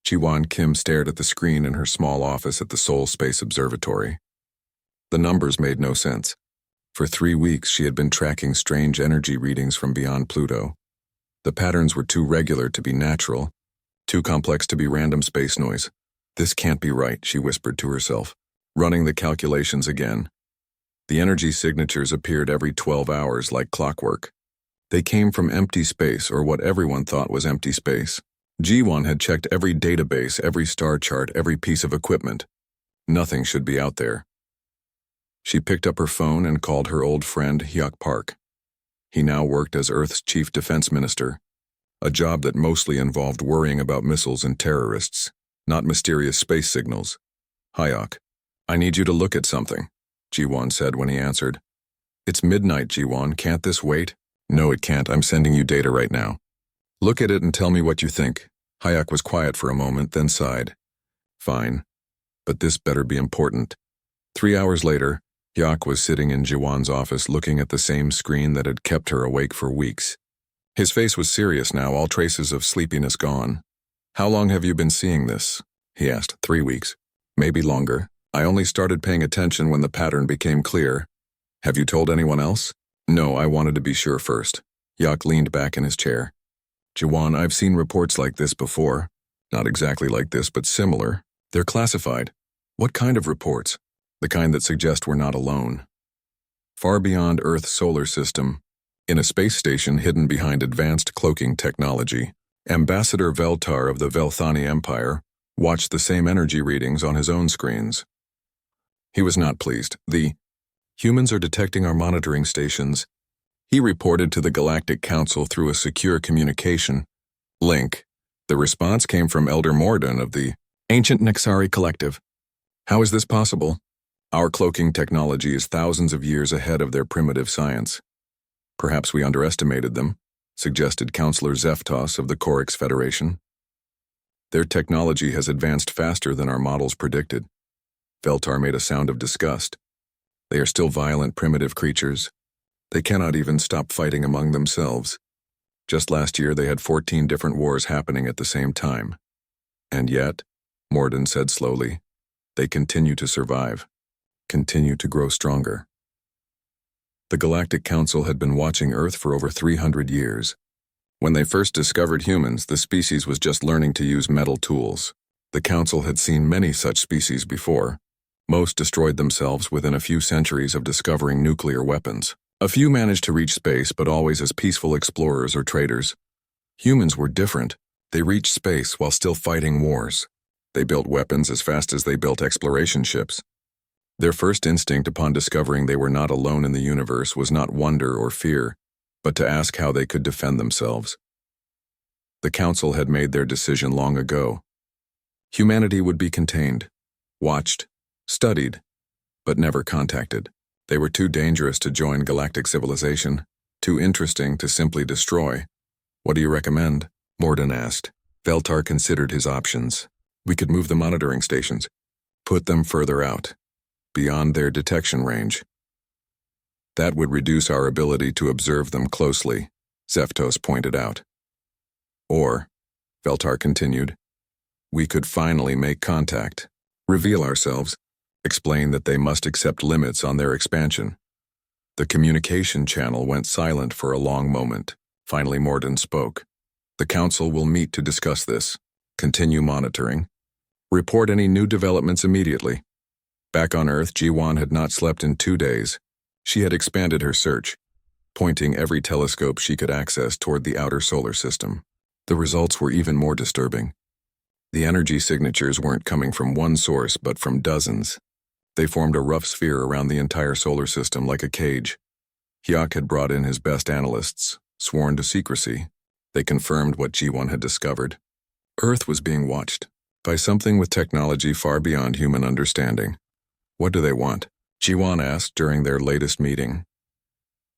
Jiwon Kim stared at the screen in her small office at the Seoul Space Observatory. The numbers made no sense. For 3 weeks, she had been tracking strange energy readings from beyond Pluto. The patterns were too regular to be natural, too complex to be random space noise. This can't be right, she whispered to herself, running the calculations again. The energy signatures appeared every 12 hours like clockwork. They came from empty space, or what everyone thought was empty space. Jiwon had checked every database, every star chart, every piece of equipment. Nothing should be out there. She picked up her phone and called her old friend Hyuk Park. He now worked as Earth's chief defense minister, a job that mostly involved worrying about missiles and terrorists, not mysterious space signals. Hyuk, I need you to look at something, Jiwon said when he answered. It's midnight, Jiwon, can't this wait? No, it can't, I'm sending you data right now. Look at it and tell me what you think. Hyuk was quiet for a moment, then sighed. Fine, but this better be important. 3 hours later, Hyuk was sitting in Jiwon's office looking at the same screen that had kept her awake for weeks. His face was serious now, all traces of sleepiness gone. How long have you been seeing this? He asked. 3 weeks. Maybe longer. I only started paying attention when the pattern became clear. Have you told anyone else? No, I wanted to be sure first. Hyuk leaned back in his chair. Jiwon, I've seen reports like this before. Not exactly like this, but similar. They're classified. What kind of reports? The kind that suggest we're not alone. Far beyond Earth's solar system, in a space station hidden behind advanced cloaking technology, Ambassador Veltar of the Velthani Empire watched the same energy readings on his own screens. He was not pleased. The humans are detecting our monitoring stations, he reported to the Galactic Council through a secure communication link. The response came from Elder Morden of the Ancient Nexari Collective. How is this possible? Our cloaking technology is thousands of years ahead of their primitive science. Perhaps we underestimated them, suggested Counselor Zeftos of the Korix Federation. Their technology has advanced faster than our models predicted. Veltar made a sound of disgust. They are still violent, primitive creatures. They cannot even stop fighting among themselves. Just last year they had 14 different wars happening at the same time. And yet, Morden said slowly, they continue to survive. Continue to grow stronger. The Galactic Council had been watching Earth for over 300 years. When they first discovered humans, the species was just learning to use metal tools. The Council had seen many such species before. Most destroyed themselves within a few centuries of discovering nuclear weapons. A few managed to reach space, but always as peaceful explorers or traders. Humans were different. They reached space while still fighting wars. They built weapons as fast as they built exploration ships. Their first instinct upon discovering they were not alone in the universe was not wonder or fear, but to ask how they could defend themselves. The Council had made their decision long ago. Humanity would be contained, watched, studied, but never contacted. They were too dangerous to join galactic civilization, too interesting to simply destroy. What do you recommend? Morden asked. Veltar considered his options. We could move the monitoring stations, put them further out, beyond their detection range. That would reduce our ability to observe them closely, Zeftos pointed out. Or, Veltar continued, we could finally make contact, reveal ourselves, explain that they must accept limits on their expansion. The communication channel went silent for a long moment. Finally, Morden spoke. The Council will meet to discuss this. Continue monitoring. Report any new developments immediately. Back on Earth, Jiwon had not slept in 2 days. She had expanded her search, pointing every telescope she could access toward the outer solar system. The results were even more disturbing. The energy signatures weren't coming from one source, but from dozens. They formed a rough sphere around the entire solar system like a cage. Hyuk had brought in his best analysts, sworn to secrecy. They confirmed what Jiwon had discovered. Earth was being watched by something with technology far beyond human understanding. What do they want? Jiwon asked during their latest meeting.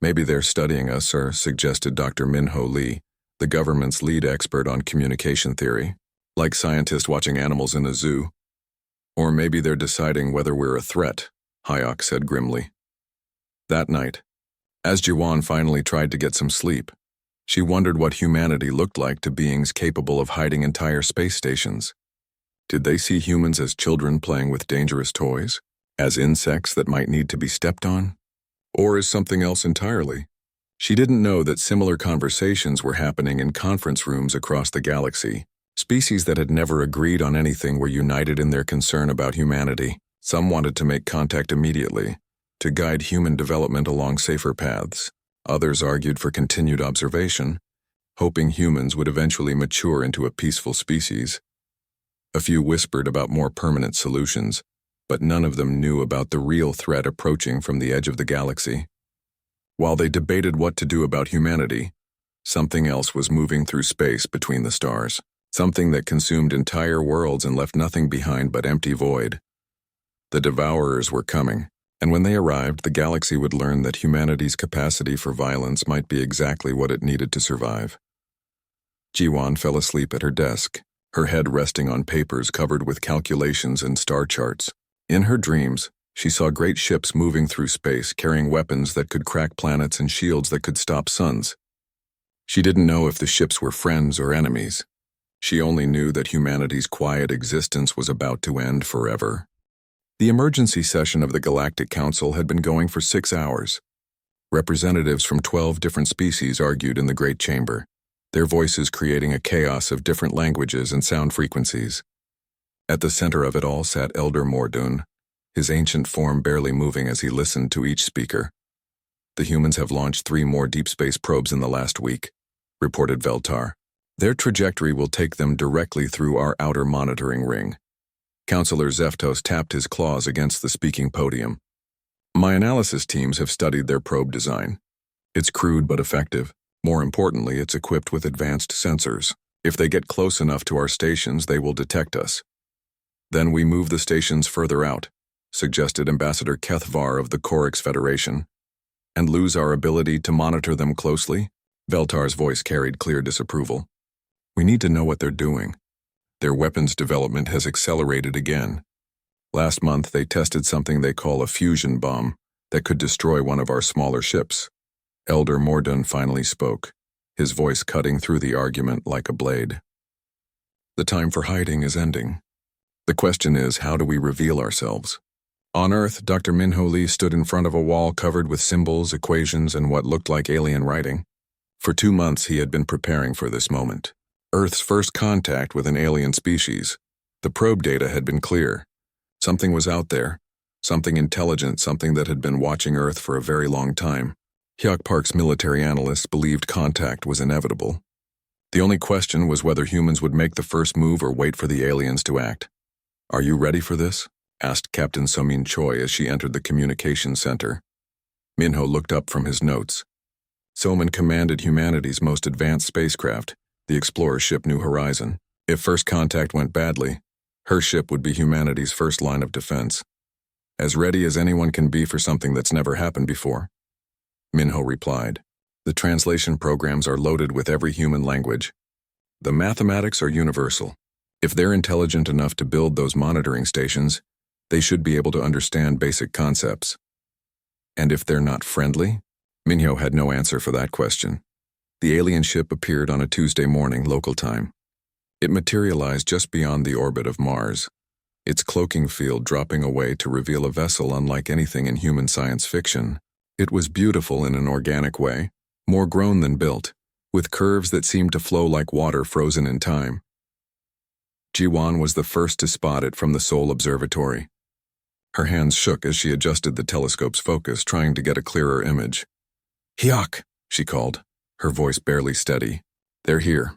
Maybe they're studying us, sir, suggested Dr. Minho Lee, the government's lead expert on communication theory, like scientists watching animals in a zoo. Or maybe they're deciding whether we're a threat, Hyuk said grimly. That night, as Jiwon finally tried to get some sleep, she wondered what humanity looked like to beings capable of hiding entire space stations. Did they see humans as children playing with dangerous toys? As insects that might need to be stepped on? Or as something else entirely? She didn't know that similar conversations were happening in conference rooms across the galaxy. Species that had never agreed on anything were united in their concern about humanity. Some wanted to make contact immediately, to guide human development along safer paths. Others argued for continued observation, hoping humans would eventually mature into a peaceful species. A few whispered about more permanent solutions, but none of them knew about the real threat approaching from the edge of the galaxy. While they debated what to do about humanity, something else was moving through space between the stars, something that consumed entire worlds and left nothing behind but empty void. The Devourers were coming, and when they arrived, the galaxy would learn that humanity's capacity for violence might be exactly what it needed to survive. Jiwan fell asleep at her desk, her head resting on papers covered with calculations and star charts. In her dreams, she saw great ships moving through space, carrying weapons that could crack planets and shields that could stop suns. She didn't know if the ships were friends or enemies. She only knew that humanity's quiet existence was about to end forever. The emergency session of the Galactic Council had been going for 6 hours. Representatives from 12 different species argued in the Great Chamber, their voices creating a chaos of different languages and sound frequencies. At the center of it all sat Elder Mordun, his ancient form barely moving as he listened to each speaker. The humans have launched 3 more deep space probes in the last week, reported Veltar. Their trajectory will take them directly through our outer monitoring ring. Counselor Zeftos tapped his claws against the speaking podium. My analysis teams have studied their probe design. It's crude but effective. More importantly, it's equipped with advanced sensors. If they get close enough to our stations, they will detect us. Then we move the stations further out, suggested Ambassador Kethvar of the Korix Federation, and lose our ability to monitor them closely? Veltar's voice carried clear disapproval. We need to know what they're doing. Their weapons development has accelerated again. Last month, they tested something they call a fusion bomb that could destroy one of our smaller ships. Elder Mordun finally spoke, his voice cutting through the argument like a blade. The time for hiding is ending. The question is, how do we reveal ourselves? On Earth, Dr. Minho Lee stood in front of a wall covered with symbols, equations, and what looked like alien writing. For 2 months, he had been preparing for this moment. Earth's first contact with an alien species. The probe data had been clear. Something was out there. Something intelligent, something that had been watching Earth for a very long time. Hyuk Park's military analysts believed contact was inevitable. The only question was whether humans would make the first move or wait for the aliens to act. Are you ready for this? Asked Captain Somin Choi as she entered the communications center. Minho looked up from his notes. Somin commanded humanity's most advanced spacecraft, the explorer ship New Horizon. If first contact went badly, her ship would be humanity's first line of defense. As ready as anyone can be for something that's never happened before. Minho replied. The translation programs are loaded with every human language. The mathematics are universal. If they're intelligent enough to build those monitoring stations, they should be able to understand basic concepts. And if they're not friendly? Minho had no answer for that question. The alien ship appeared on a Tuesday morning local time. It materialized just beyond the orbit of Mars, its cloaking field dropping away to reveal a vessel unlike anything in human science fiction. It was beautiful in an organic way, more grown than built, with curves that seemed to flow like water frozen in time. Jiwan was the first to spot it from the Seoul Observatory. Her hands shook as she adjusted the telescope's focus, trying to get a clearer image. Hyuk, she called, her voice barely steady. They're here.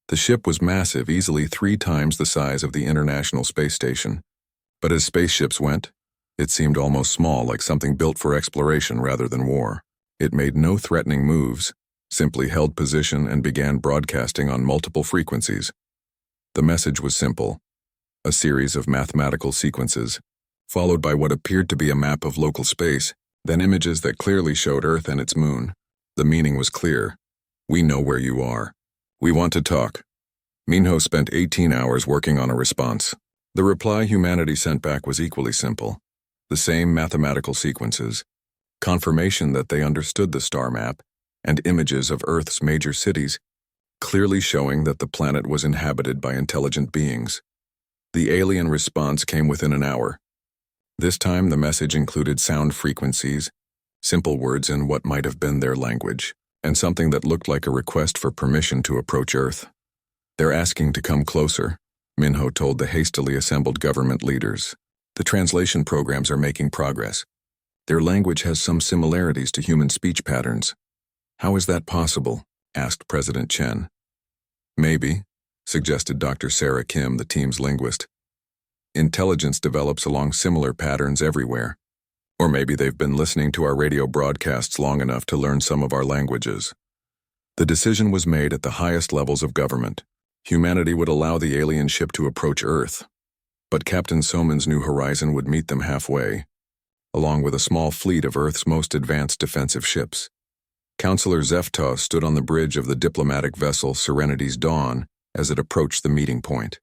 The ship was massive, easily 3 times the size of the International Space Station. But as spaceships went, it seemed almost small, like something built for exploration rather than war. It made no threatening moves, simply held position and began broadcasting on multiple frequencies. The message was simple, a series of mathematical sequences, followed by what appeared to be a map of local space, then images that clearly showed Earth and its moon. The meaning was clear. We know where you are. We want to talk. Minho spent 18 hours working on a response. The reply humanity sent back was equally simple. The same mathematical sequences, confirmation that they understood the star map, and images of Earth's major cities, clearly showing that the planet was inhabited by intelligent beings. The alien response came within an hour. This time, the message included sound frequencies, simple words in what might have been their language, and something that looked like a request for permission to approach Earth. "They're asking to come closer," Minho told the hastily assembled government leaders. "The translation programs are making progress. Their language has some similarities to human speech patterns." "How is that possible?" asked President Chen. "Maybe," suggested Dr. Sarah Kim, the team's linguist. "Intelligence develops along similar patterns everywhere. Or maybe they've been listening to our radio broadcasts long enough to learn some of our languages." The decision was made at the highest levels of government. Humanity would allow the alien ship to approach Earth, but Captain Soman's New Horizon would meet them halfway, along with a small fleet of Earth's most advanced defensive ships. Counselor Zeftos stood on the bridge of the diplomatic vessel Serenity's Dawn as it approached the meeting point.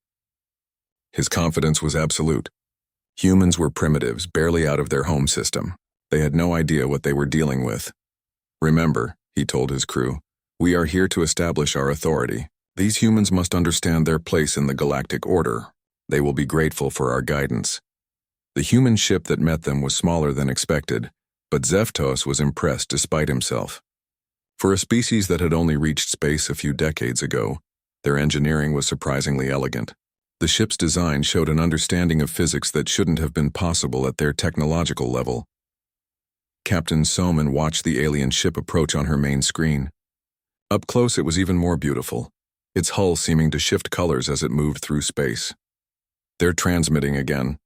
His confidence was absolute. Humans were primitives, barely out of their home system. They had no idea what they were dealing with. "Remember," he told his crew, "we are here to establish our authority. These humans must understand their place in the galactic order. They will be grateful for our guidance." The human ship that met them was smaller than expected, but Zeftos was impressed despite himself. For a species that had only reached space a few decades ago, their engineering was surprisingly elegant. The ship's design showed an understanding of physics that shouldn't have been possible at their technological level. Captain Soman watched the alien ship approach on her main screen. Up close, it was even more beautiful, its hull seeming to shift colors as it moved through space. "They're transmitting again,"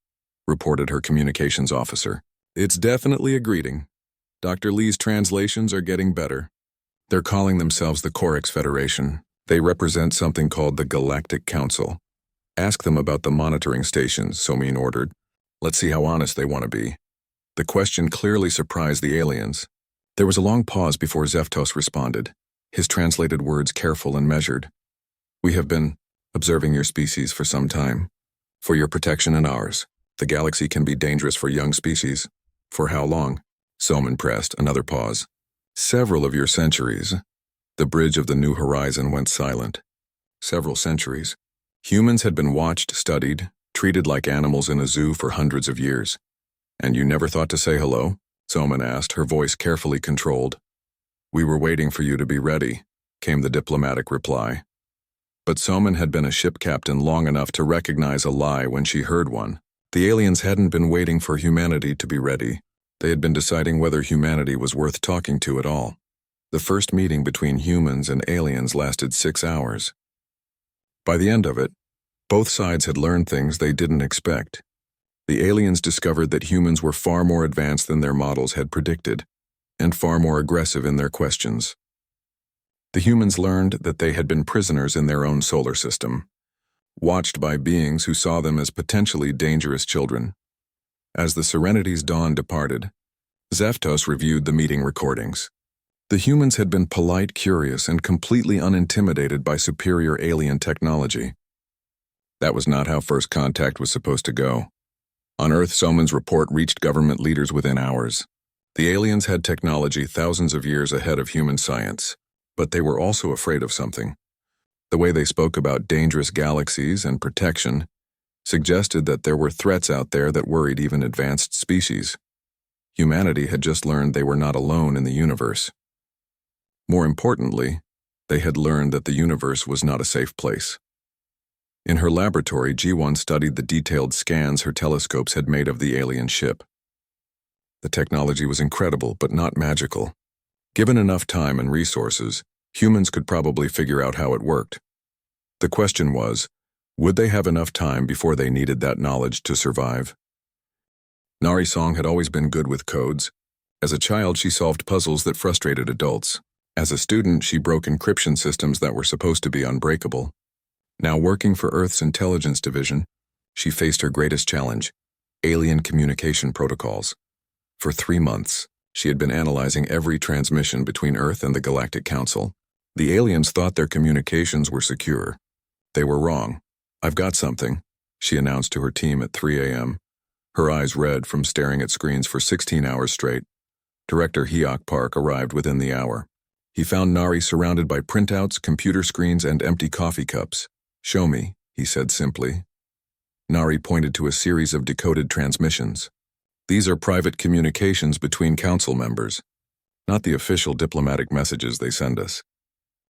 reported her communications officer. "It's definitely a greeting. Dr. Lee's translations are getting better." "They're calling themselves the Korix Federation. They represent something called the Galactic Council. Ask them about the monitoring stations," Somin ordered. "Let's see how honest they want to be." The question clearly surprised the aliens. There was a long pause before Zeftos responded, his translated words careful and measured. "We have been observing your species for some time. For your protection and ours. The galaxy can be dangerous for young species." "For how long?" Soman pressed. Another pause. "Several of your centuries." The bridge of the New Horizon went silent. Several centuries. Humans had been watched, studied, treated like animals in a zoo for hundreds of years. "And you never thought to say hello?" Soman asked, her voice carefully controlled. "We were waiting for you to be ready," came the diplomatic reply. But Soman had been a ship captain long enough to recognize a lie when she heard one. The aliens hadn't been waiting for humanity to be ready. They had been deciding whether humanity was worth talking to at all. The first meeting between humans and aliens lasted 6 hours. By the end of it, both sides had learned things they didn't expect. The aliens discovered that humans were far more advanced than their models had predicted, and far more aggressive in their questions. The humans learned that they had been prisoners in their own solar system, watched by beings who saw them as potentially dangerous children. As the Serenity's Dawn departed, Zeftos reviewed the meeting recordings. The humans had been polite, curious, and completely unintimidated by superior alien technology. That was not how first contact was supposed to go. On Earth, Soman's report reached government leaders within hours. The aliens had technology thousands of years ahead of human science, but they were also afraid of something. The way they spoke about dangerous galaxies and protection suggested that there were threats out there that worried even advanced species. Humanity had just learned they were not alone in the universe. More importantly, they had learned that the universe was not a safe place. In her laboratory, G1 studied the detailed scans her telescopes had made of the alien ship. The technology was incredible, but not magical. Given enough time and resources, humans could probably figure out how it worked. The question was, would they have enough time before they needed that knowledge to survive? Nari Song had always been good with codes. As a child, she solved puzzles that frustrated adults. As a student, she broke encryption systems that were supposed to be unbreakable. Now working for Earth's intelligence division, she faced her greatest challenge, alien communication protocols. For 3 months, she had been analyzing every transmission between Earth and the Galactic Council. The aliens thought their communications were secure. They were wrong. "I've got something," she announced to her team at 3 a.m., her eyes red from staring at screens for 16 hours straight. Director Hyok Park arrived within the hour. He found Nari surrounded by printouts, computer screens, and empty coffee cups. "Show me," he said simply. Nari pointed to a series of decoded transmissions. These are private communications between council members, not the official diplomatic messages they send us.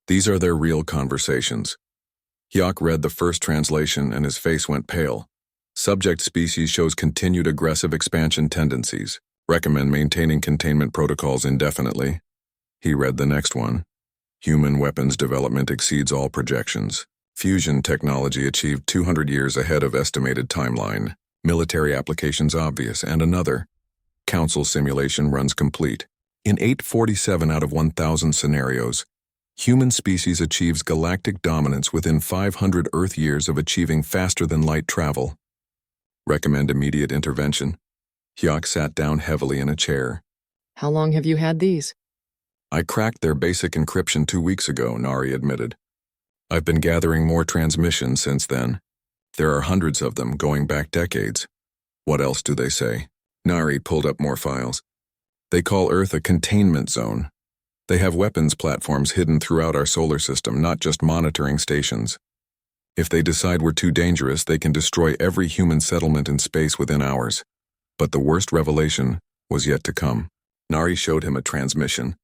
These are their real conversations. Hyok read the first translation and his face went pale. Subject species shows continued aggressive expansion tendencies. Recommend maintaining containment protocols indefinitely. He read the next one. Human weapons development exceeds all projections. Fusion technology achieved 200 years ahead of estimated timeline. Military applications obvious. And another. Council simulation runs complete. In 847 out of 1,000 scenarios, human species achieves galactic dominance within 500 Earth years of achieving faster-than-light travel. Recommend immediate intervention. Hyok sat down heavily in a chair. How long have you had these? I cracked their basic encryption 2 weeks ago, Nari admitted. I've been gathering more transmissions since then. There are hundreds of them going back decades. What else do they say? Nari pulled up more files. They call Earth a containment zone. They have weapons platforms hidden throughout our solar system, not just monitoring stations. If they decide we're too dangerous, they can destroy every human settlement in space within hours. But the worst revelation was yet to come. Nari showed him a transmission.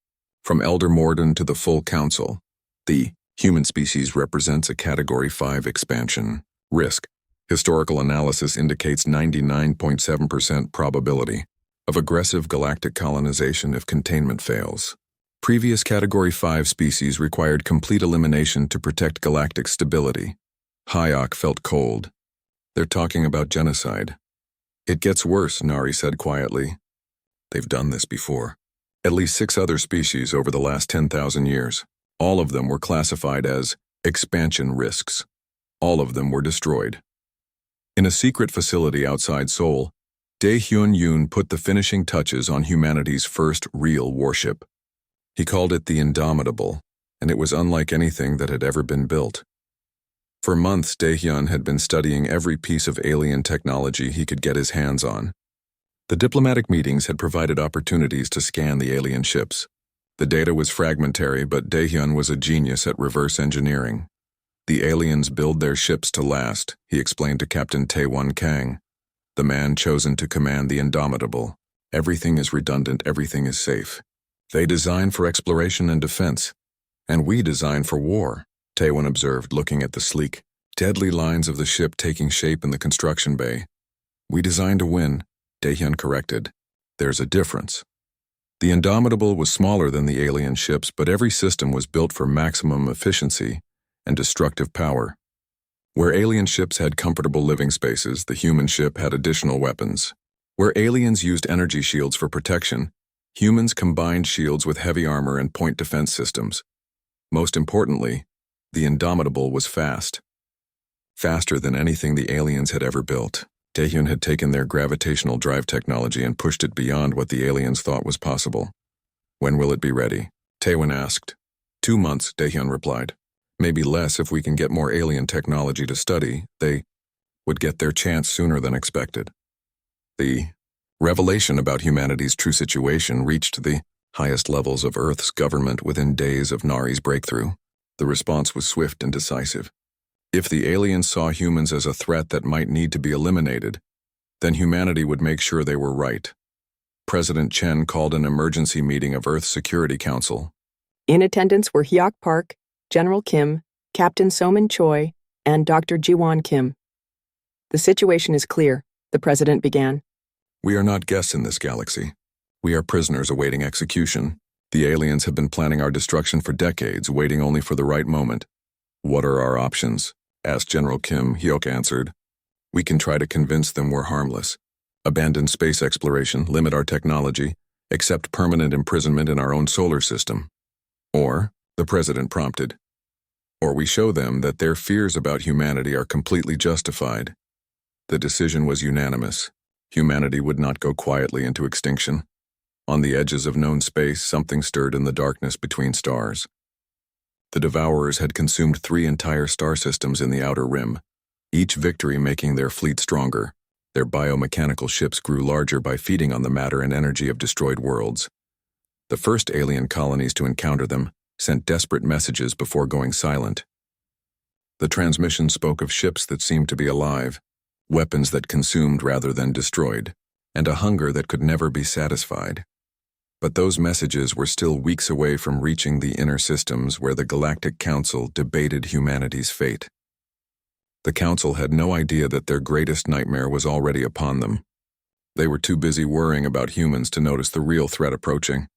From Elder Morden to the full council, the human species represents a Category 5 expansion. Risk. Historical analysis indicates 99.7% probability of aggressive galactic colonization if containment fails. Previous Category 5 species required complete elimination to protect galactic stability. Hyok felt cold. They're talking about genocide. It gets worse, Nari said quietly. They've done this before. At least 6 other species over the last 10,000 years. All of them were classified as expansion risks. All of them were destroyed. In a secret facility outside Seoul, Dae-hyun Yoon put the finishing touches on humanity's first real warship. He called it the Indomitable, and it was unlike anything that had ever been built. For months, Dae-hyun had been studying every piece of alien technology he could get his hands on. The diplomatic meetings had provided opportunities to scan the alien ships. The data was fragmentary, but Dae-hyun was a genius at reverse engineering. The aliens build their ships to last, he explained to Captain Tae-won Kang, the man chosen to command the Indomitable. Everything is redundant, everything is safe. They design for exploration and defense, and we design for war, Tae-won observed, looking at the sleek, deadly lines of the ship taking shape in the construction bay. We design to win, Dae-hyun corrected. There's a difference. The Indomitable was smaller than the alien ships, but every system was built for maximum efficiency and destructive power. Where alien ships had comfortable living spaces, the human ship had additional weapons. Where aliens used energy shields for protection, humans combined shields with heavy armor and point defense systems. Most importantly, the Indomitable was fast. Faster than anything the aliens had ever built. Dae-hyun had taken their gravitational drive technology and pushed it beyond what the aliens thought was possible. When will it be ready? Tae-won asked. 2 months, Dae-hyun replied. Maybe less if we can get more alien technology to study. They would get their chance sooner than expected. The revelation about humanity's true situation reached the highest levels of Earth's government within days of Nari's breakthrough. The response was swift and decisive. If the aliens saw humans as a threat that might need to be eliminated, then humanity would make sure they were right. President Chen called an emergency meeting of Earth's Security Council. In attendance were Hyok Park, General Kim, Captain Somin Choi, and Dr. Jiwon Kim. The situation is clear, the president began. We are not guests in this galaxy. We are prisoners awaiting execution. The aliens have been planning our destruction for decades, waiting only for the right moment. What are our options? Asked General Kim. Hyok answered. We can try to convince them we're harmless. Abandon space exploration, limit our technology, accept permanent imprisonment in our own solar system. Or, the president prompted, or we show them that their fears about humanity are completely justified. The decision was unanimous. Humanity would not go quietly into extinction. On the edges of known space, something stirred in the darkness between stars. The Devourers had consumed 3 entire star systems in the outer rim, each victory making their fleet stronger. Their biomechanical ships grew larger by feeding on the matter and energy of destroyed worlds. The first alien colonies to encounter them sent desperate messages before going silent. The transmission spoke of ships that seemed to be alive, weapons that consumed rather than destroyed, and a hunger that could never be satisfied. But those messages were still weeks away from reaching the inner systems where the Galactic Council debated humanity's fate. The Council had no idea that their greatest nightmare was already upon them. They were too busy worrying about humans to notice the real threat approaching.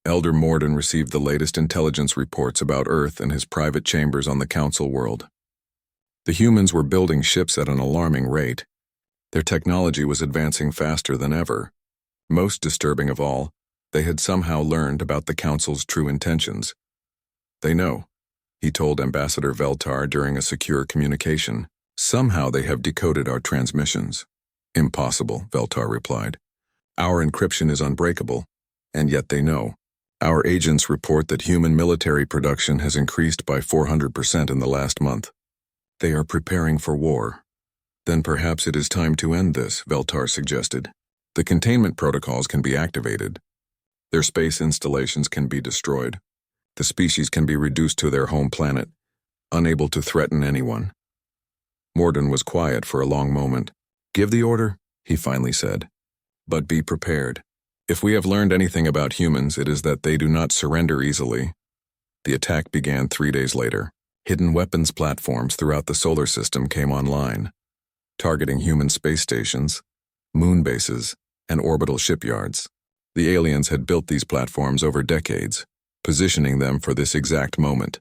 Elder Morden received the latest intelligence reports about Earth in his private chambers on the Council world. The humans were building ships at an alarming rate. Their technology was advancing faster than ever. Most disturbing of all, they had somehow learned about the Council's true intentions. "They know," he told Ambassador Veltar during a secure communication. "Somehow they have decoded our transmissions." "Impossible," Veltar replied. "Our encryption is unbreakable, and yet they know. Our agents report that human military production has increased by 400% in the last month. They are preparing for war." "Then perhaps it is time to end this," Veltar suggested. "The containment protocols can be activated. Their space installations can be destroyed. The species can be reduced to their home planet, unable to threaten anyone." Morden was quiet for a long moment. "Give the order," he finally said. "But be prepared. If we have learned anything about humans, it is that they do not surrender easily." The attack began 3 days later. Hidden weapons platforms throughout the solar system came online, targeting human space stations, moon bases, and orbital shipyards. The aliens had built these platforms over decades, positioning them for this exact moment.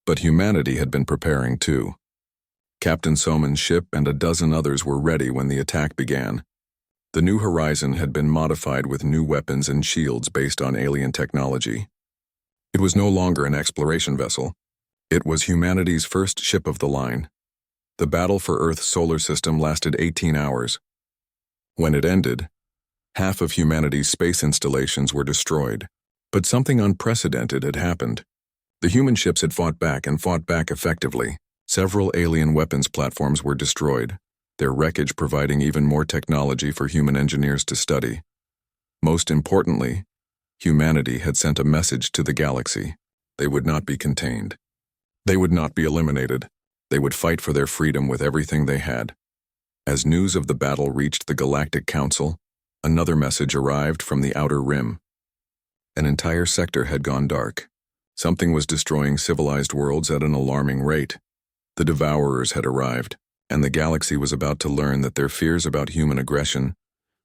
But humanity had been preparing too. Captain Soman's ship and a dozen others were ready when the attack began. The New Horizon had been modified with new weapons and shields based on alien technology. It was no longer an exploration vessel. It was humanity's first ship of the line. The battle for Earth's solar system lasted 18 hours. When it ended, half of humanity's space installations were destroyed. But something unprecedented had happened. The human ships had fought back and fought back effectively. Several alien weapons platforms were destroyed, their wreckage providing even more technology for human engineers to study. Most importantly, humanity had sent a message to the galaxy. They would not be contained. They would not be eliminated. They would fight for their freedom with everything they had. As news of the battle reached the Galactic Council, another message arrived from the Outer Rim. An entire sector had gone dark. Something was destroying civilized worlds at an alarming rate. The Devourers had arrived, and the galaxy was about to learn that their fears about human aggression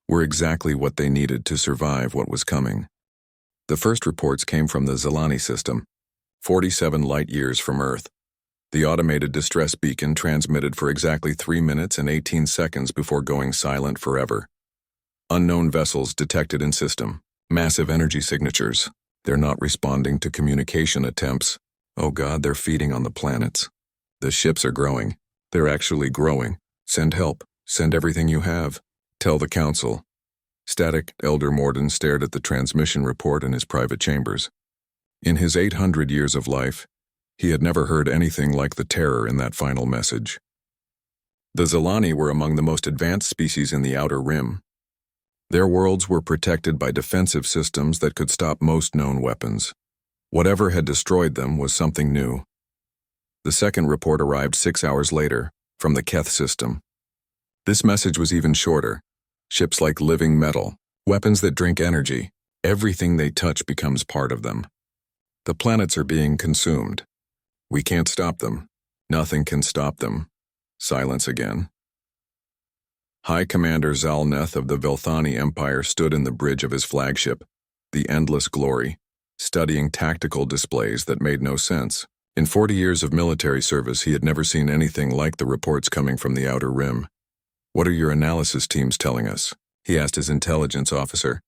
were exactly what they needed to survive what was coming. The first reports came from the Zelani system, 47 light-years from Earth. The automated distress beacon transmitted for exactly 3 minutes and 18 seconds before going silent forever. Unknown vessels detected in system. Massive energy signatures. They're not responding to communication attempts. Oh God, they're feeding on the planets. The ships are growing. They're actually growing. Send help. Send everything you have. Tell the Council. Static, Elder Morden stared at the transmission report in his private chambers. In his 800 years of life, he had never heard anything like the terror in that final message. The Zelani were among the most advanced species in the Outer Rim. Their worlds were protected by defensive systems that could stop most known weapons. Whatever had destroyed them was something new. The second report arrived 6 hours later, from the Keth system. This message was even shorter. Ships like living metal, weapons that drink energy. Everything they touch becomes part of them. The planets are being consumed. We can't stop them. Nothing can stop them. Silence again. High Commander Zalneth of the Velthani Empire stood in the bridge of his flagship, the Endless Glory, studying tactical displays that made no sense. In 40 years of military service, he had never seen anything like the reports coming from the Outer Rim. "What are your analysis teams telling us?" he asked his intelligence officer.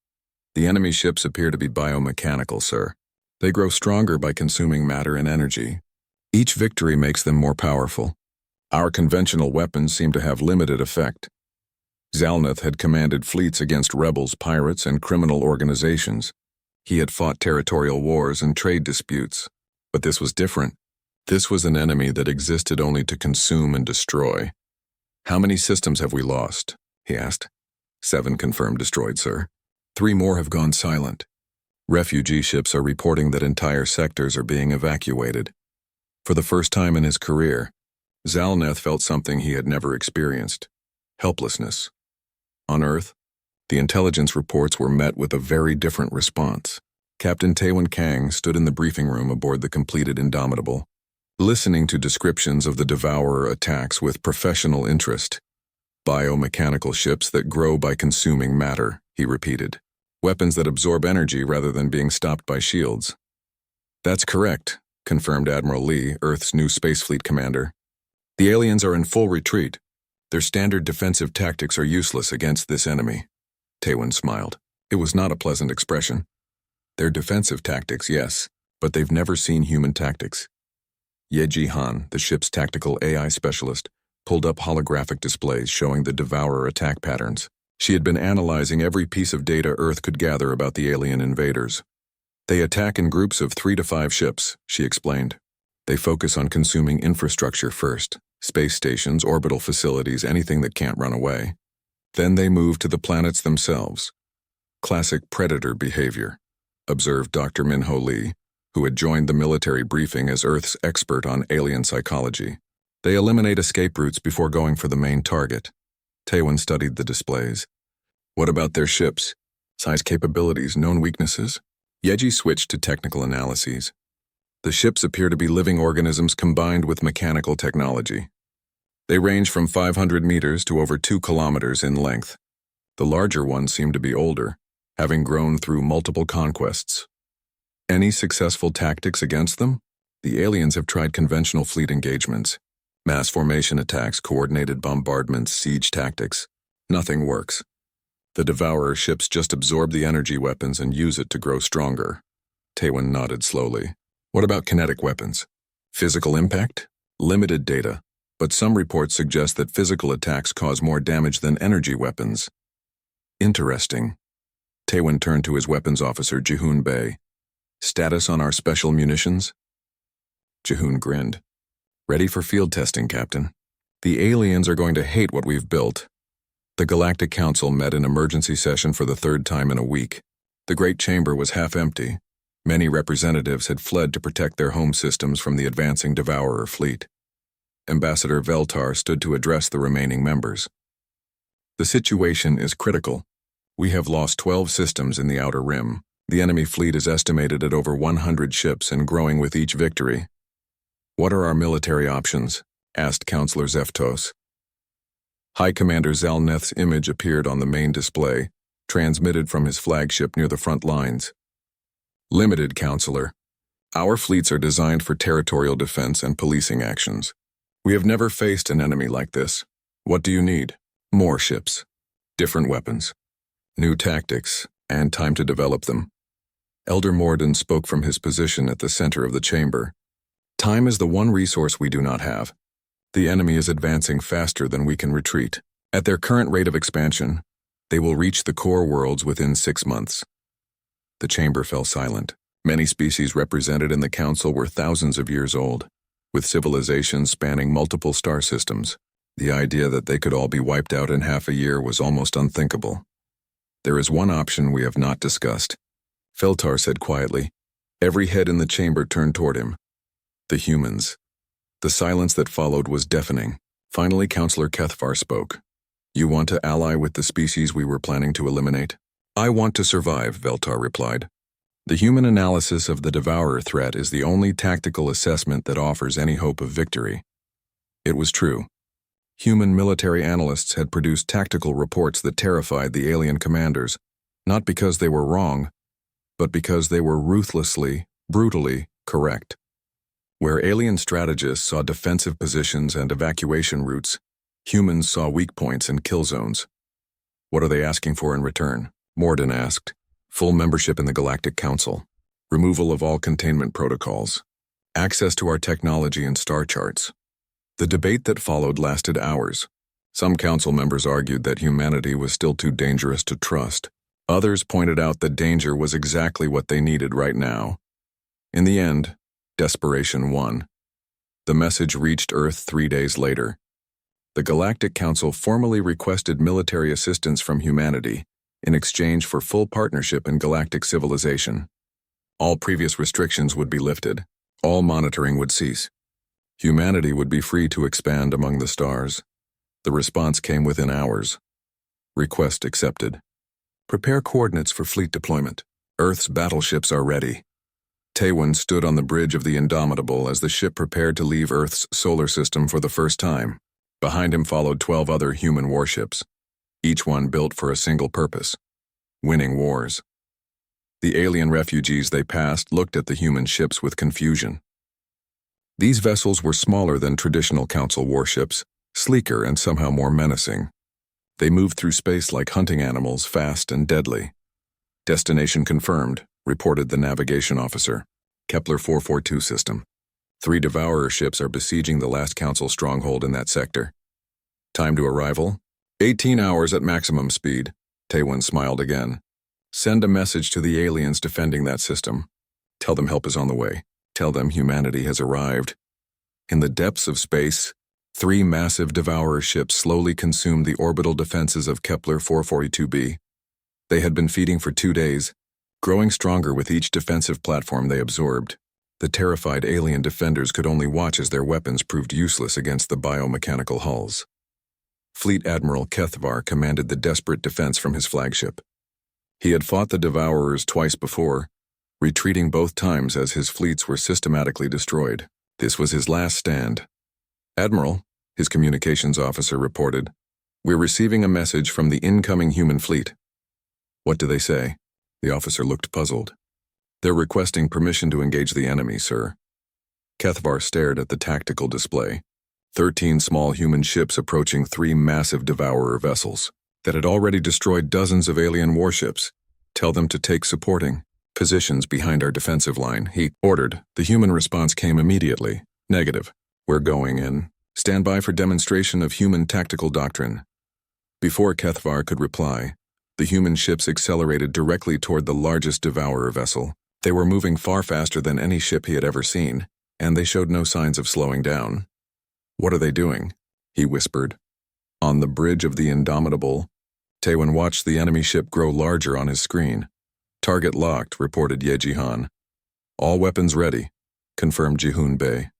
"The enemy ships appear to be biomechanical, sir. They grow stronger by consuming matter and energy. Each victory makes them more powerful. Our conventional weapons seem to have limited effect." Zalneth had commanded fleets against rebels, pirates, and criminal organizations. He had fought territorial wars and trade disputes. But this was different. This was an enemy that existed only to consume and destroy. "How many systems have we lost?" he asked. 7 confirmed destroyed, sir. 3 more have gone silent. Refugee ships are reporting that entire sectors are being evacuated. For the first time in his career, Zalneth felt something he had never experienced. helplessness. On Earth, the intelligence reports were met with a very different response. Captain Taewon Kang stood in the briefing room aboard the completed Indomitable, listening to descriptions of the Devourer attacks with professional interest. Biomechanical ships that grow by consuming matter, he repeated. Weapons that absorb energy rather than being stopped by shields. That's correct, confirmed Admiral Lee, Earth's new space fleet commander. The aliens are in full retreat. Their standard defensive tactics are useless against this enemy. Taewon smiled. It was not a pleasant expression. Their defensive tactics, yes, but they've never seen human tactics. Ye Ji-han, the ship's tactical AI specialist, pulled up holographic displays showing the Devourer attack patterns. She had been analyzing every piece of data Earth could gather about the alien invaders. They attack in groups of 3 to 5 ships, she explained. They focus on consuming infrastructure first, space stations, orbital facilities, anything that can't run away. Then they move to the planets themselves. Classic predator behavior, observed Dr. Min-Ho Lee, who had joined the military briefing as Earth's expert on alien psychology. They eliminate escape routes before going for the main target. Taewon studied the displays. What about their ships? Size, capabilities, known weaknesses? Yeji switched to technical analyses. The ships appear to be living organisms combined with mechanical technology. They range from 500 meters to over 2 kilometers in length. The larger ones seem to be older, having grown through multiple conquests. Any successful tactics against them? The aliens have tried conventional fleet engagements. Mass formation attacks, coordinated bombardments, siege tactics. Nothing works. The Devourer ships just absorb the energy weapons and use it to grow stronger. Taewon nodded slowly. What about kinetic weapons? Physical impact? Limited data, but some reports suggest that physical attacks cause more damage than energy weapons. Interesting. Taewon turned to his weapons officer, Jihoon Bae. Status on our special munitions? Jihoon grinned. Ready for field testing, Captain. The aliens are going to hate what we've built. The Galactic Council met in emergency session for the 3rd time in a week. The Great Chamber was half empty. Many representatives had fled to protect their home systems from the advancing Devourer fleet. Ambassador Veltar stood to address the remaining members. The situation is critical. We have lost 12 systems in the Outer Rim. The enemy fleet is estimated at over 100 ships and growing with each victory. What are our military options? Asked Counselor Zeftos. High Commander Zalneth's image appeared on the main display, transmitted from his flagship near the front lines. Limited, Counselor. Our fleets are designed for territorial defense and policing actions. We have never faced an enemy like this. What do you need? More ships, different weapons, new tactics, and time to develop them. Elder Morden spoke from his position at the center of the chamber. Time is the one resource we do not have. The enemy is advancing faster than we can retreat. At their current rate of expansion, they will reach the core worlds within 6 months. The chamber fell silent. Many species represented in the council were thousands of years old, with civilizations spanning multiple star systems. The idea that they could all be wiped out in half a year was almost unthinkable. There is one option we have not discussed. Feltar said quietly. Every head in the chamber turned toward him. The humans. The silence that followed was deafening. Finally, Counselor Kethvar spoke. You want to ally with the species we were planning to eliminate? I want to survive, Veltar replied. The human analysis of the Devourer threat is the only tactical assessment that offers any hope of victory. It was true. Human military analysts had produced tactical reports that terrified the alien commanders, not because they were wrong, but because they were ruthlessly, brutally correct. Where alien strategists saw defensive positions and evacuation routes, humans saw weak points and kill zones. What are they asking for in return? Morden asked. Full membership in the Galactic Council, removal of all containment protocols, access to our technology and star charts. The debate that followed lasted hours. Some council members argued that humanity was still too dangerous to trust. Others pointed out that danger was exactly what they needed right now. In the end, desperation won. The message reached Earth 3 days later. The Galactic Council formally requested military assistance from humanity in exchange for full partnership in galactic civilization. All previous restrictions would be lifted. All monitoring would cease. Humanity would be free to expand among the stars. The response came within hours. Request accepted. Prepare coordinates for fleet deployment. Earth's battleships are ready. Taewon stood on the bridge of the Indomitable as the ship prepared to leave Earth's solar system for the first time. Behind him followed 12 other human warships, each one built for a single purpose: winning wars. The alien refugees they passed looked at the human ships with confusion. These vessels were smaller than traditional Council warships, sleeker and somehow more menacing. They moved through space like hunting animals, fast and deadly. Destination confirmed, reported the navigation officer. Kepler 442 system. 3 Devourer ships are besieging the last Council stronghold in that sector. Time to arrival? 18 hours at maximum speed. Taewon smiled again. Send a message to the aliens defending that system. Tell them help is on the way. Tell them humanity has arrived. In the depths of space, 3 massive Devourer ships slowly consumed the orbital defenses of Kepler 442b. They had been feeding for 2 days, growing stronger with each defensive platform they absorbed. The terrified alien defenders could only watch as their weapons proved useless against the biomechanical hulls. Fleet Admiral HFY commanded the desperate defense from his flagship. He had fought the Devourers twice before, retreating both times as his fleets were systematically destroyed. This was his last stand. "Admiral," his communications officer reported, "we're receiving a message from the incoming human fleet." "What do they say?" The officer looked puzzled. "They're requesting permission to engage the enemy, sir." HFY stared at the tactical display. 13 small human ships approaching 3 massive Devourer vessels that had already destroyed dozens of alien warships. "Tell them to take supporting positions behind our defensive line," he ordered. The human response came immediately. "Negative. We're going in. Stand by for demonstration of human tactical doctrine." Before HFY could reply, the human ships accelerated directly toward the largest Devourer vessel. They were moving far faster than any ship he had ever seen, and they showed no signs of slowing down. "What are they doing?" he whispered. On the bridge of the Indomitable, Taewon watched the enemy ship grow larger on his screen. "Target locked," reported Ye Jihan. "All weapons ready," confirmed Jihoon Bae.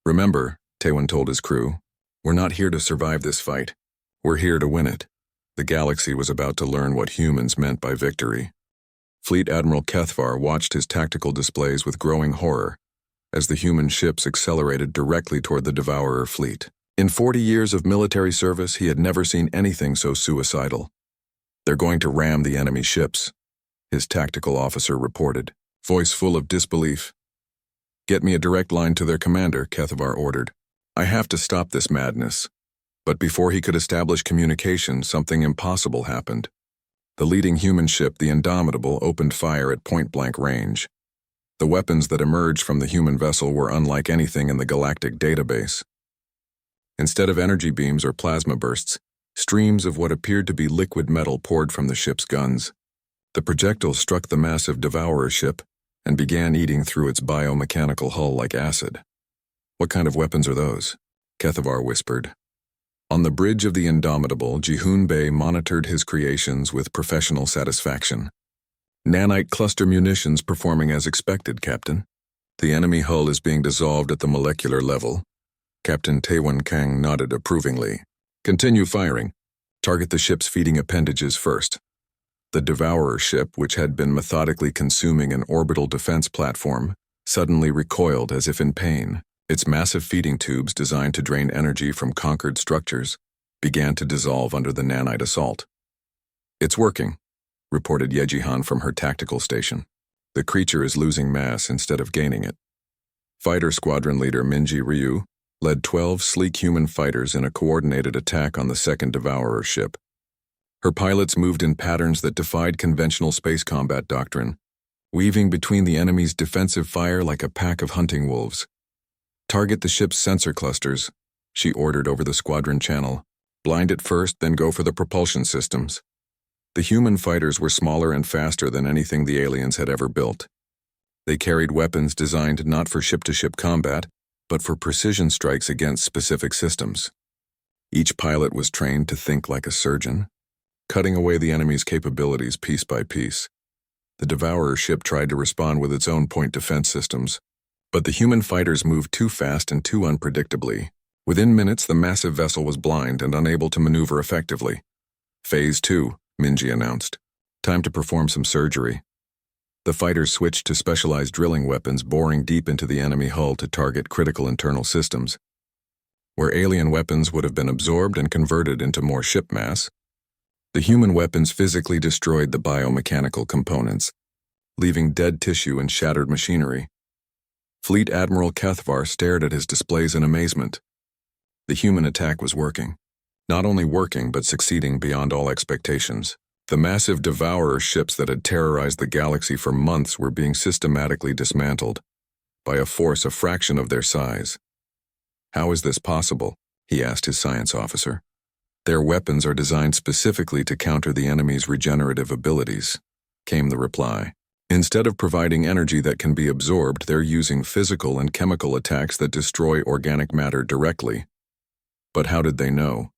"Remember," Taewon told his crew, "we're not here to survive this fight. We're here to win it." The galaxy was about to learn what humans meant by victory. Fleet Admiral HFY watched his tactical displays with growing horror as the human ships accelerated directly toward the Devourer fleet. In 40 years of military service, he had never seen anything so suicidal. "They're going to ram the enemy ships," his tactical officer reported, voice full of disbelief. "Get me a direct line to their commander," HFY ordered. "I have to stop this madness." But before he could establish communication, something impossible happened. The leading human ship, the Indomitable, opened fire at point-blank range. The weapons that emerged from the human vessel were unlike anything in the galactic database. Instead of energy beams or plasma bursts, streams of what appeared to be liquid metal poured from the ship's guns. The projectiles struck the massive Devourer ship and began eating through its biomechanical hull like acid. "What kind of weapons are those?" HFY whispered. On the bridge of the Indomitable, Jihoon Bae monitored his creations with professional satisfaction. "Nanite cluster munitions performing as expected, Captain. The enemy hull is being dissolved at the molecular level." Captain Taewon Kang nodded approvingly. "Continue firing. Target the ship's feeding appendages first." The Devourer ship, which had been methodically consuming an orbital defense platform, suddenly recoiled as if in pain. Its massive feeding tubes, designed to drain energy from conquered structures, began to dissolve under the nanite assault. "It's working," reported Ye Jihan from her tactical station. "The creature is losing mass instead of gaining it." Fighter Squadron Leader Minji Ryu led 12 sleek human fighters in a coordinated attack on the second Devourer ship. Her pilots moved in patterns that defied conventional space combat doctrine, weaving between the enemy's defensive fire like a pack of hunting wolves. "Target the ship's sensor clusters," she ordered over the squadron channel. "Blind it first, then go for the propulsion systems." The human fighters were smaller and faster than anything the aliens had ever built. They carried weapons designed not for ship-to-ship combat, but for precision strikes against specific systems. Each pilot was trained to think like a surgeon, cutting away the enemy's capabilities piece by piece. The Devourer ship tried to respond with its own point defense systems, but the human fighters moved too fast and too unpredictably. Within minutes, the massive vessel was blind and unable to maneuver effectively. Phase 2, Minji announced. Time to perform some surgery. The fighters switched to specialized drilling weapons boring deep into the enemy hull to target critical internal systems. Where alien weapons would have been absorbed and converted into more ship mass, the human weapons physically destroyed the biomechanical components, leaving dead tissue and shattered machinery. Fleet Admiral Kethvar stared at his displays in amazement. The human attack was working. Not only working, but succeeding beyond all expectations. The massive devourer ships that had terrorized the galaxy for months were being systematically dismantled by a force a fraction of their size. How is this possible? He asked his science officer. Their weapons are designed specifically to counter the enemy's regenerative abilities, came the reply. Instead of providing energy that can be absorbed, they're using physical and chemical attacks that destroy organic matter directly. But how did they know?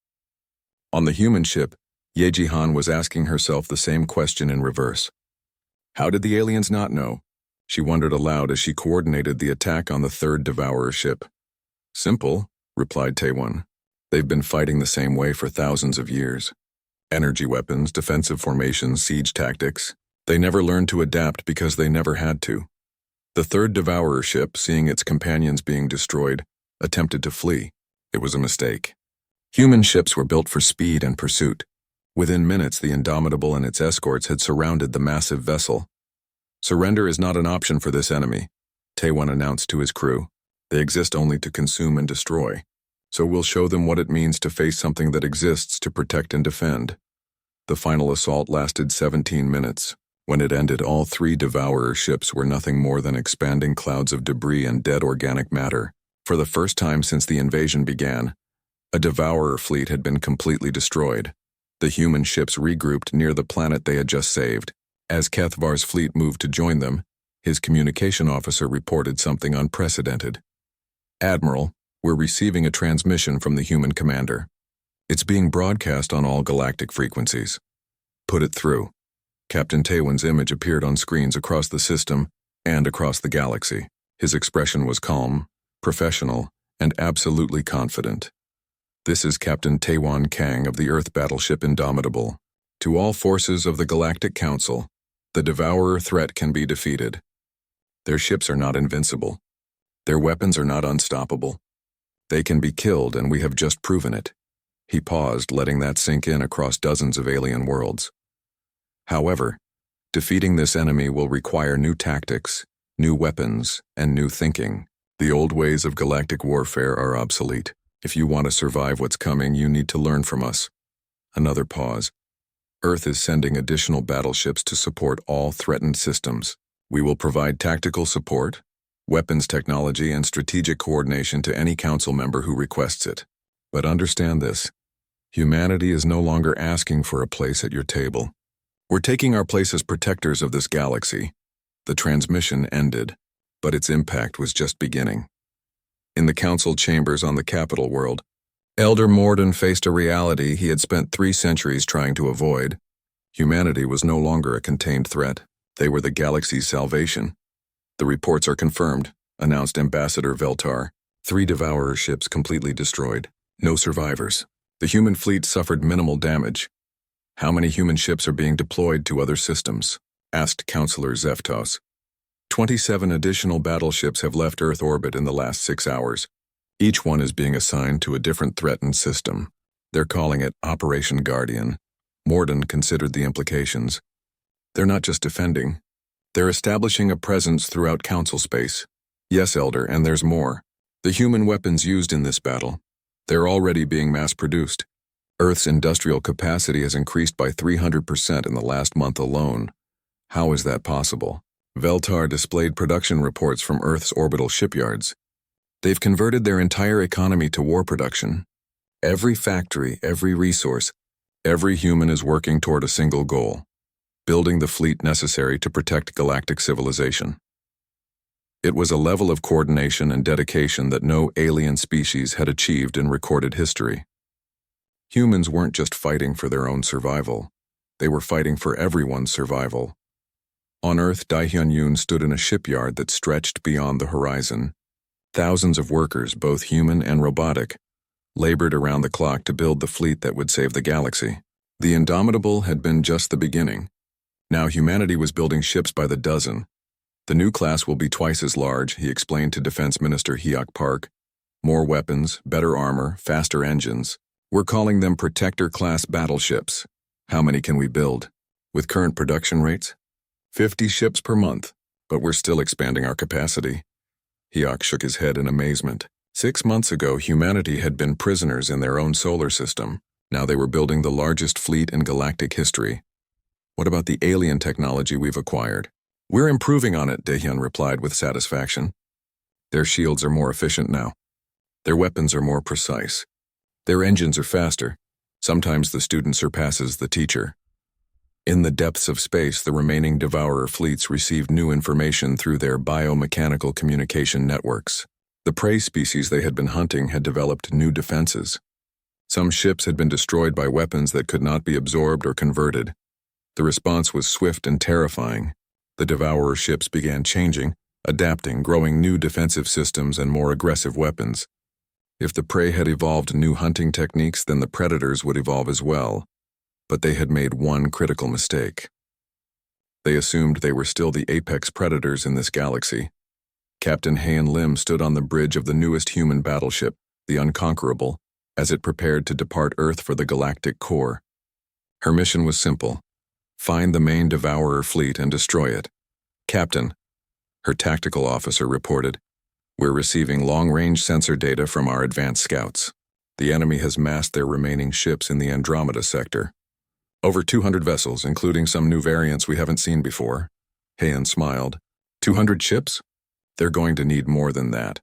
On the human ship, Yeji-Han was asking herself the same question in reverse. How did the aliens not know? She wondered aloud as she coordinated the attack on the third devourer ship. Simple, replied Taewon. They've been fighting the same way for thousands of years. Energy weapons, defensive formations, siege tactics. They never learned to adapt because they never had to. The third devourer ship, seeing its companions being destroyed, attempted to flee. It was a mistake. Human ships were built for speed and pursuit. Within minutes, the Indomitable and its escorts had surrounded the massive vessel. Surrender is not an option for this enemy, Taewon announced to his crew. They exist only to consume and destroy. So we'll show them what it means to face something that exists to protect and defend. The final assault lasted 17 minutes. When it ended, all three devourer ships were nothing more than expanding clouds of debris and dead organic matter. For the first time since the invasion began, a devourer fleet had been completely destroyed. The human ships regrouped near the planet they had just saved. As Kethvar's fleet moved to join them, his communication officer reported something unprecedented. Admiral, we're receiving a transmission from the human commander. It's being broadcast on all galactic frequencies. Put it through. Captain Taewon's image appeared on screens across the system and across the galaxy. His expression was calm, professional, and absolutely confident. This is Captain Taewon Kang of the Earth Battleship Indomitable. To all forces of the Galactic Council, the Devourer threat can be defeated. Their ships are not invincible. Their weapons are not unstoppable. They can be killed, and we have just proven it. He paused, letting that sink in across dozens of alien worlds. However, defeating this enemy will require new tactics, new weapons, and new thinking. The old ways of galactic warfare are obsolete. If you want to survive what's coming, you need to learn from us. Another pause. Earth is sending additional battleships to support all threatened systems. We will provide tactical support, weapons technology, and strategic coordination to any council member who requests it. But understand this. Humanity is no longer asking for a place at your table. We're taking our place as protectors of this galaxy. The transmission ended, but its impact was just beginning. In the council chambers on the capital world, Elder Morden faced a reality he had spent 3 centuries trying to avoid. Humanity was no longer a contained threat. They were the galaxy's salvation. The reports are confirmed, announced Ambassador Veltar. 3 devourer ships completely destroyed. No survivors. The human fleet suffered minimal damage. How many human ships are being deployed to other systems? Asked Counselor Zeftos. 27 additional battleships have left Earth orbit in the last 6 hours. Each one is being assigned to a different threatened system. They're calling it Operation Guardian. Morden considered the implications. They're not just defending. They're establishing a presence throughout Council space. Yes, Elder, and there's more. The human weapons used in this battle, they're already being mass-produced. Earth's industrial capacity has increased by 300% in the last month alone. How is that possible? Veltar displayed production reports from Earth's orbital shipyards. They've converted their entire economy to war production. Every factory, every resource, every human is working toward a single goal: building the fleet necessary to protect galactic civilization. It was a level of coordination and dedication that no alien species had achieved in recorded history. Humans weren't just fighting for their own survival. They were fighting for everyone's survival. On Earth, Daihyun-Yoon stood in a shipyard that stretched beyond the horizon. Thousands of workers, both human and robotic, labored around the clock to build the fleet that would save the galaxy. The Indomitable had been just the beginning. Now humanity was building ships by the dozen. The new class will be twice as large, he explained to Defense Minister Hyok Park. More weapons, better armor, faster engines. We're calling them Protector-class battleships. How many can we build? With current production rates? 50 ships per month, but we're still expanding our capacity. Hyok shook his head in amazement. 6 months ago, humanity had been prisoners in their own solar system. Now they were building the largest fleet in galactic history. What about the alien technology we've acquired? We're improving on it, Daehyun replied with satisfaction. Their shields are more efficient now. Their weapons are more precise. Their engines are faster. Sometimes the student surpasses the teacher. In the depths of space, the remaining Devourer fleets received new information through their biomechanical communication networks. The prey species they had been hunting had developed new defenses. Some ships had been destroyed by weapons that could not be absorbed or converted. The response was swift and terrifying. The Devourer ships began changing, adapting, growing new defensive systems and more aggressive weapons. If the prey had evolved new hunting techniques, then the predators would evolve as well. But they had made one critical mistake. They assumed they were still the apex predators in this galaxy. Captain Hayan Lim stood on the bridge of the newest human battleship, the Unconquerable, as it prepared to depart Earth for the galactic core. Her mission was simple: find the main Devourer fleet and destroy it. Captain, her tactical officer reported, we're receiving long-range sensor data from our advanced scouts. The enemy has massed their remaining ships in the Andromeda sector. Over 200 vessels, including some new variants we haven't seen before. Hayan smiled. 200 ships? They're going to need more than that.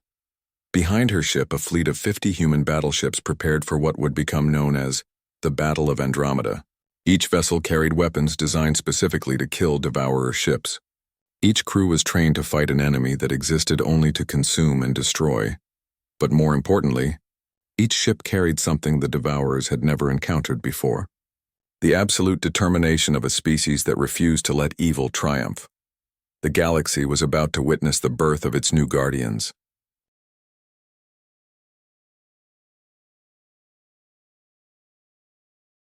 Behind her ship, a fleet of 50 human battleships prepared for what would become known as the Battle of Andromeda. Each vessel carried weapons designed specifically to kill Devourer ships. Each crew was trained to fight an enemy that existed only to consume and destroy. But more importantly, each ship carried something the Devourers had never encountered before. The absolute determination of a species that refused to let evil triumph. The galaxy was about to witness the birth of its new guardians.